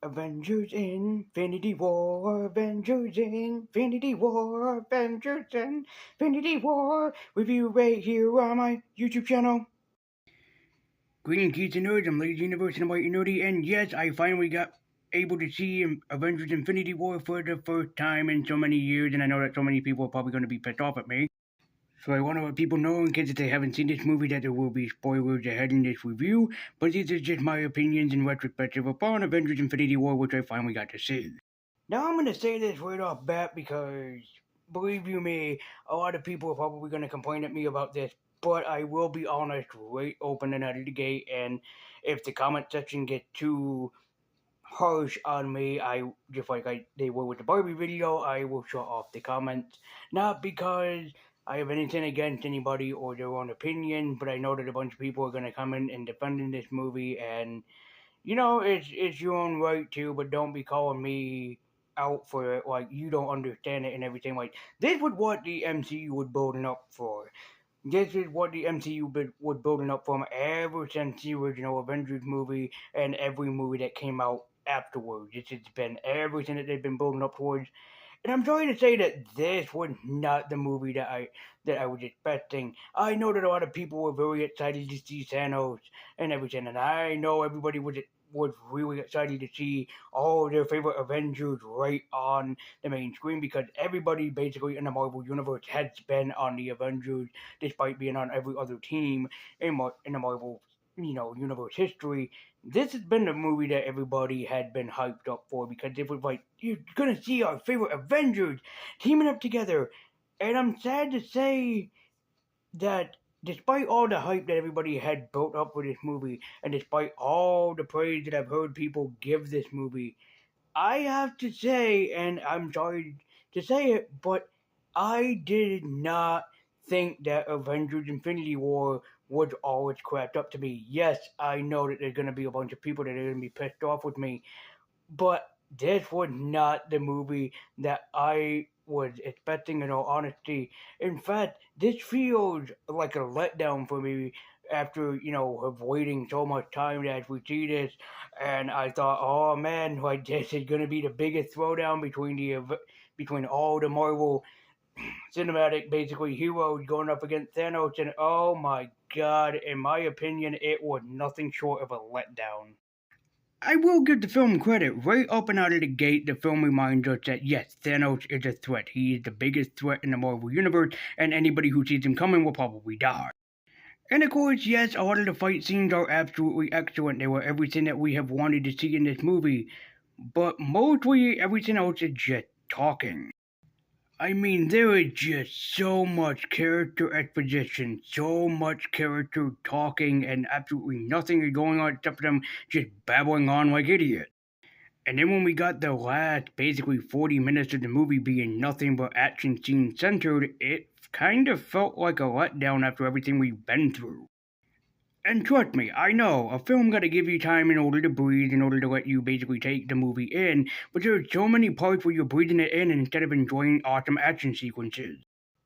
Avengers Infinity War, Avengers Infinity War, Avengers Infinity War. Review right here on my YouTube channel. Greetings, geeks and nerds. I'm Lady Universe and I'm White and Nerdy, and yes, I finally got able to see Avengers Infinity War for the first time in so many years, and I know that so many people are probably going to be pissed off at me. So I want to let people know, in case they haven't seen this movie, that there will be spoilers ahead in this review, but these are just my opinions and retrospective upon Avengers Infinity War, which I finally got to see. Now I'm going to say this right off bat because, believe you me, a lot of people are probably going to complain at me about this, but I will be honest right open and out of the gate, and if the comment section gets too harsh on me, I just like they were with the Barbie video, I will shut off the comments. Not because I have anything against anybody or their own opinion, but I know that a bunch of people are gonna come in and defending this movie, and it's your own right to, but don't be calling me out for it like you don't understand it and everything. Like this was what the MCU was building up for. This is what the MCU was building up from ever since the original Avengers movie and every movie that came out afterwards. This has been everything that they've been building up towards. And I'm sorry to say that this was not the movie that I was expecting. I know that a lot of people were very excited to see Thanos and everything, and I know everybody was really excited to see all their favorite Avengers right on the main screen because everybody basically in the Marvel universe has been on the Avengers despite being on every other team in the Marvel universe history. This has been the movie that everybody had been hyped up for because it was like you're gonna see our favorite Avengers teaming up together, and I'm sad to say that despite all the hype that everybody had built up for this movie, and despite all the praise that I've heard people give this movie, I have to say, and I'm sorry to say it, but I did not think that Avengers Infinity War was all it's cracked up to be. Yes, I know that there's going to be a bunch of people that are going to be pissed off with me, but this was not the movie that I was expecting in all honesty. In fact, this feels like a letdown for me after, of waiting so much time to actually see this. And I thought, oh man, like this is gonna be the biggest throwdown between all the Marvel cinematic basically heroes going up against Thanos, and oh my god, in my opinion, it was nothing short of a letdown. I will give the film credit. Right up and out of the gate, the film reminds us that yes, Thanos is a threat. He is the biggest threat in the Marvel Universe, and anybody who sees him coming will probably die. And of course, yes, a lot of the fight scenes are absolutely excellent. They were everything that we have wanted to see in this movie. But mostly everything else is just talking. I mean, there is just so much character exposition, so much character talking, and absolutely nothing is going on except for them just babbling on like idiots. And then when we got the last basically 40 minutes of the movie being nothing but action scene centered, it kind of felt like a letdown after everything we've been through. And trust me, I know, a film gotta give you time in order to breathe, in order to let you basically take the movie in, but there are so many parts where you're breathing it in instead of enjoying awesome action sequences.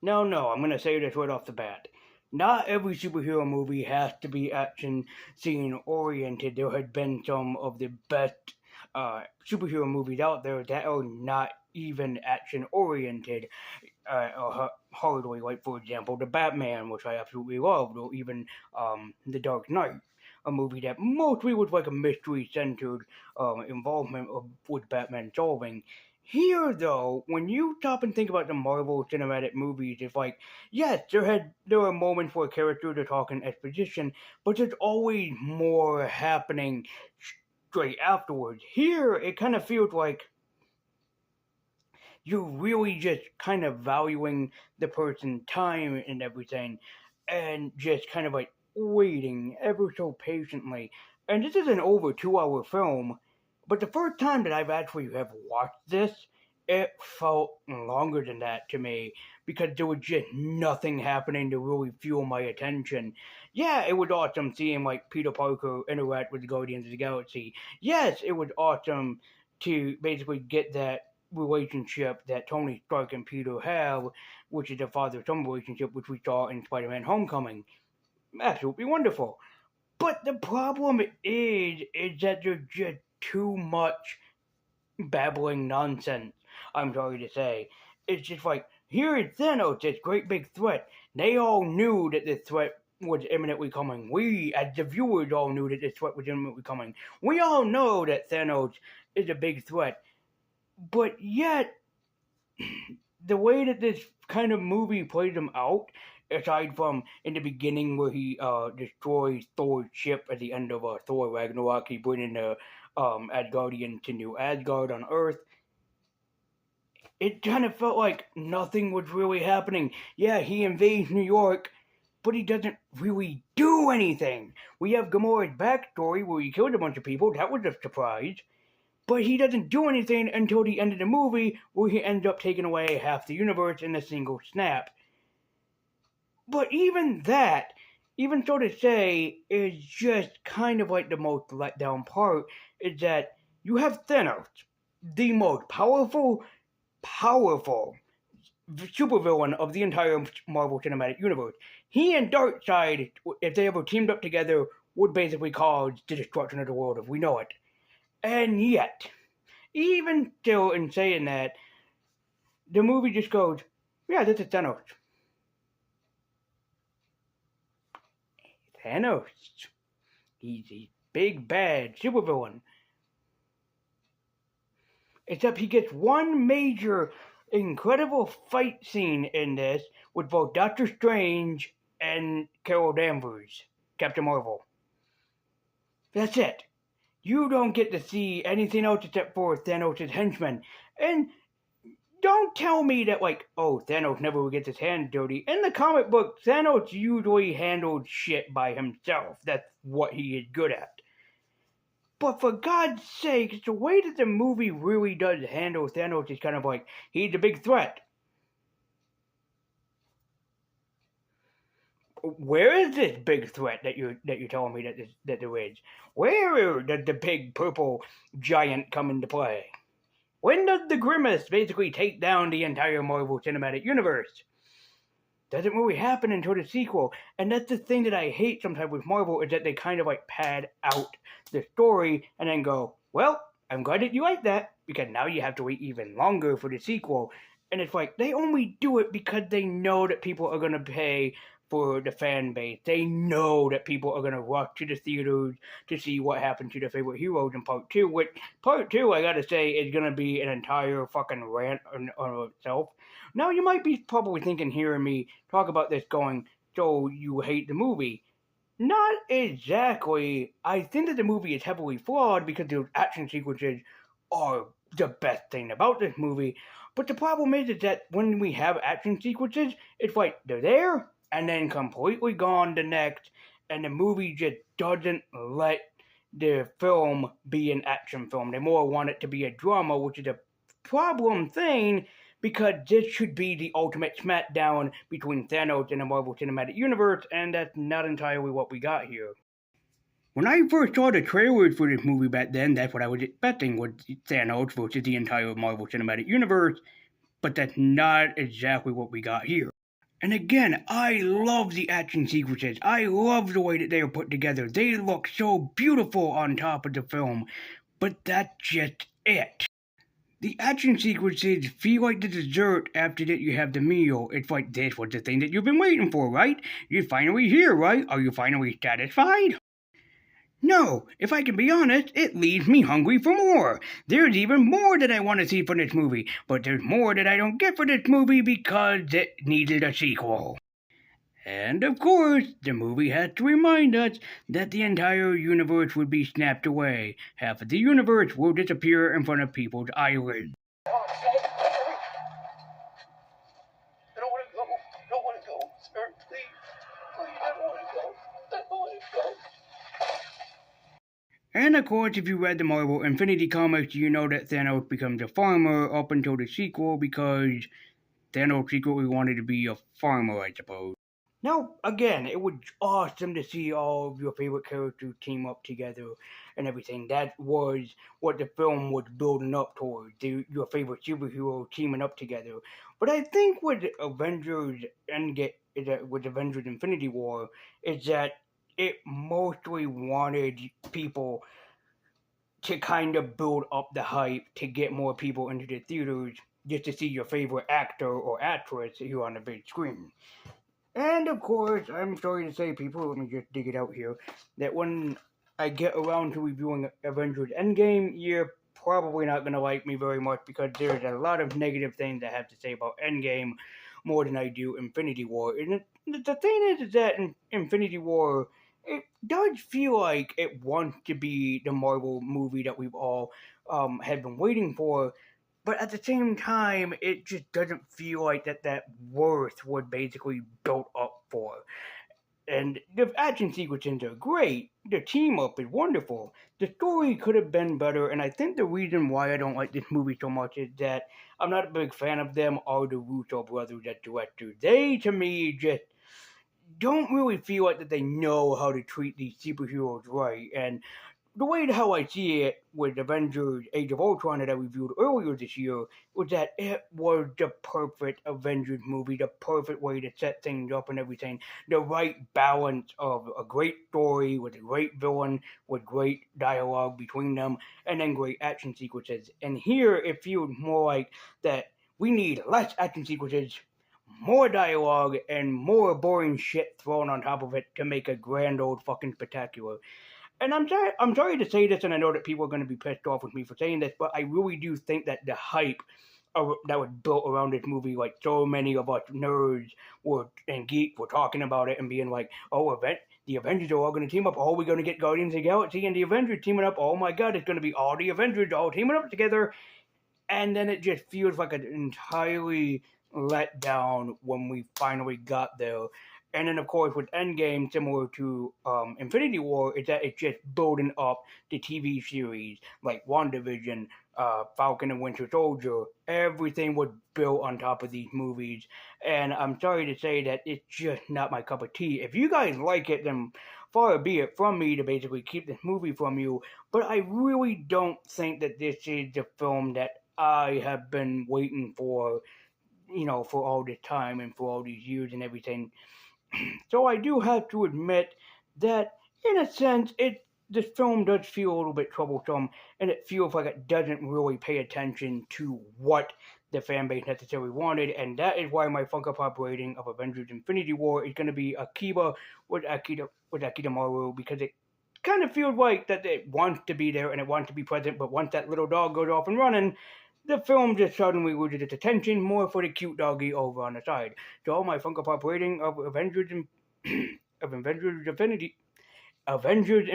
No, no, I'm gonna say this right off the bat. Not every superhero movie has to be action scene oriented. There have been some of the best superhero movies out there that are not even action oriented hardly. Like, for example, The Batman, which I absolutely loved, or even The Dark Knight, a movie that mostly was like a mystery centered involvement with Batman solving. Here, though, when you stop and think about the Marvel Cinematic movies, it's like, yes, there are moments where characters are talking exposition, but there's always more happening straight afterwards. Here, it kind of feels like you're really just kind of valuing the person's time and everything, and just kind of like waiting ever so patiently. And this is an over 2 hour film, but the first time that I've actually have watched this, it felt longer than that to me because there was just nothing happening to really fuel my attention. Yeah, it was awesome seeing like Peter Parker interact with the Guardians of the Galaxy. Yes, it was awesome to basically get that relationship that Tony Stark and Peter have, which is a father-son relationship, which we saw in Spider-Man: Homecoming. Absolutely wonderful. But the problem is that there's just too much babbling nonsense. I'm sorry to say. It's just like, here is Thanos, this great big threat. They all knew that this threat was imminently coming. We, as the viewers, all knew that this threat was imminently coming. We all know that Thanos is a big threat. But yet, the way that this kind of movie plays him out, aside from in the beginning where he destroys Thor's ship at the end of Thor Ragnarok, he bringing the Asgardian to New Asgard on Earth, it kind of felt like nothing was really happening. Yeah, he invades New York, but he doesn't really do anything. We have Gamora's backstory where he killed a bunch of people. That was a surprise. But he doesn't do anything until the end of the movie where he ends up taking away half the universe in a single snap. But even that, even so to say, is just kind of like the most let down part, is that you have Thanos, the most powerful supervillain of the entire Marvel Cinematic Universe. He and Darkseid, if they ever teamed up together, would basically cause the destruction of the world as we know it. And yet, even still in saying that, the movie just goes, yeah, this is Thanos. Thanos. He's big, bad supervillain. Except he gets one major, incredible fight scene in this with both Doctor Strange and Carol Danvers, Captain Marvel. That's it. You don't get to see anything else except for Thanos' henchmen. And don't tell me that, like, oh, Thanos never gets his hands dirty. In the comic book, Thanos usually handled shit by himself. That's what he is good at. But for God's sake, the way that the movie really does handle Thanos is kind of like, he's a big threat. Where is this big threat that you're telling me that there is? Where does the big purple giant come into play? When does the Grimace basically take down the entire Marvel Cinematic Universe? Doesn't really happen until the sequel, and that's the thing that I hate sometimes with Marvel, is that they kind of like pad out the story and then go, well, I'm glad that you like that, because now you have to wait even longer for the sequel. And it's like, they only do it because they know that people are going to pay for the fan base. They know that people are going to rush to the theaters to see what happened to their favorite heroes in part 2, which part 2, I gotta say, is going to be an entire fucking rant on itself. Now, you might be probably thinking, hearing me talk about this, going, so you hate the movie. Not exactly. I think that the movie is heavily flawed because the action sequences are the best thing about this movie. But the problem is that when we have action sequences, it's like they're there and then completely gone the next, and the movie just doesn't let the film be an action film. They more want it to be a drama, which is a problem thing, because this should be the ultimate smackdown between Thanos and the Marvel Cinematic Universe, and that's not entirely what we got here. When I first saw the trailers for this movie back then, that's what I was expecting, was Thanos versus the entire Marvel Cinematic Universe, but that's not exactly what we got here. And again, I love the action sequences. I love the way that they are put together. They look so beautiful on top of the film, but that's just it. The action sequences feel like the dessert after that you have the meal. It's like, this was the thing that you've been waiting for, right? You're finally here, right? Are you finally satisfied? No, if I can be honest, it leaves me hungry for more. There's even more that I want to see from this movie, but there's more that I don't get for this movie because it needed a sequel. And of course, the movie had to remind us that the entire universe would be snapped away. Half of the universe will disappear in front of people's eyelids. I don't want to go. I don't want to go. Sir, please. Please, I don't want to go. I don't want to go. And of course, if you read the Marvel Infinity comics, you know that Thanos becomes a farmer up until the sequel, because Thanos secretly wanted to be a farmer, I suppose. Now, again, it was awesome to see all of your favorite characters team up together and everything. That was what the film was building up towards, your favorite superhero teaming up together. But I think with Avengers with Avengers Infinity War, is that it mostly wanted people to kind of build up the hype to get more people into the theaters just to see your favorite actor or actress here on the big screen. And of course, I'm sorry to say, people, let me just dig it out here, that when I get around to reviewing Avengers Endgame, you're probably not going to like me very much because there's a lot of negative things I have to say about Endgame more than I do Infinity War. And the thing is that in Infinity War, it does feel like it wants to be the Marvel movie that we've all had been waiting for, but at the same time, it just doesn't feel like that worth was basically built up for. And the action sequences are great. The team up is wonderful. The story could have been better, and I think the reason why I don't like this movie so much is that I'm not a big fan of them or the Russo brothers as directors. They, to me, just don't really feel like that they know how to treat these superheroes right. And the way how I see it with Avengers Age of Ultron that I reviewed earlier this year was that it was the perfect Avengers movie, the perfect way to set things up and everything. The right balance of a great story with a great villain, with great dialogue between them, and then great action sequences. And here it feels more like that we need less action sequences, more dialogue, and more boring shit thrown on top of it to make a grand old fucking spectacular. And I'm sorry to say this, and I know that people are going to be pissed off with me for saying this, but I really do think that the hype that was built around this movie, like so many of us nerds and geeks were talking about it and being like, "Oh, the Avengers are all going to team up. Oh, we're going to get Guardians of the Galaxy and the Avengers teaming up. Oh my God, it's going to be all the Avengers all teaming up together." And then it just feels like an entirely let down when we finally got there. And then, of course, with Endgame, similar to Infinity War, is that it's just building up the TV series like WandaVision, Falcon and Winter Soldier. Everything was built on top of these movies. And I'm sorry to say that it's just not my cup of tea. If you guys like it, then far be it from me to basically keep this movie from you. But I really don't think that this is the film that I have been waiting for, for all this time and for all these years and everything. So I do have to admit that, in a sense, this film does feel a little bit troublesome, and it feels like it doesn't really pay attention to what the fan base necessarily wanted, and that is why my Funko Pop rating of Avengers Infinity War is going to be Akiba with Akita Maru, because it kind of feels like that it wants to be there and it wants to be present, but once that little dog goes off and running, the film just suddenly loses its attention more for the cute doggy over on the side. So my Funko Pop rating of of Avengers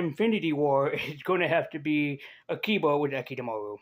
Infinity War is going to have to be Akiba with Akitamaru.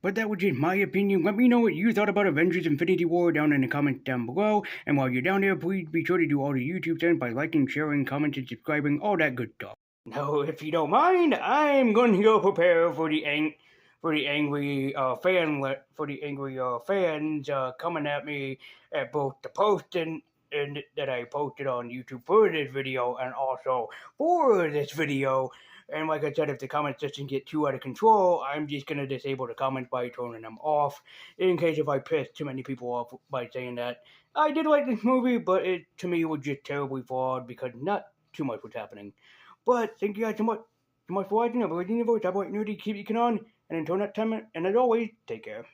But that was just my opinion. Let me know what you thought about Avengers Infinity War down in the comments down below. And while you're down there, please be sure to do all the YouTube things by liking, sharing, commenting, subscribing, all that good stuff. Now, if you don't mind, I'm going to go prepare for the angry fans coming at me at both the post and that I posted on YouTube for this video and also for this video. And like I said, if the comment system get too out of control, I'm just going to disable the comments by turning them off, in case if I piss too many people off by saying that. I did like this movie, but it, to me, was just terribly flawed because not too much was happening. But thank you guys so much for watching. I've been waiting for it. Nerdy, keep your on. And until next time, and as always, take care.